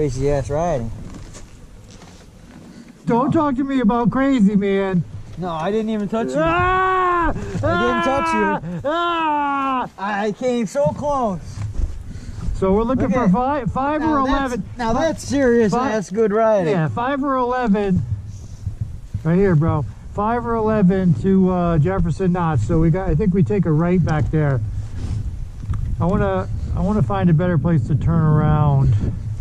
crazy ass riding. Don't talk to me about crazy, man. No, I didn't even touch you. Ah! I didn't touch you. Ah! I came so close. So we're looking for five or 11. Now that's serious. That's good riding. Yeah, 5 or 11. Right here, bro. 5 or 11 to Jefferson knots. So I think we take a right back there. I wanna find a better place to turn around.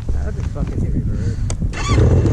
That'd be fucking hit reverse.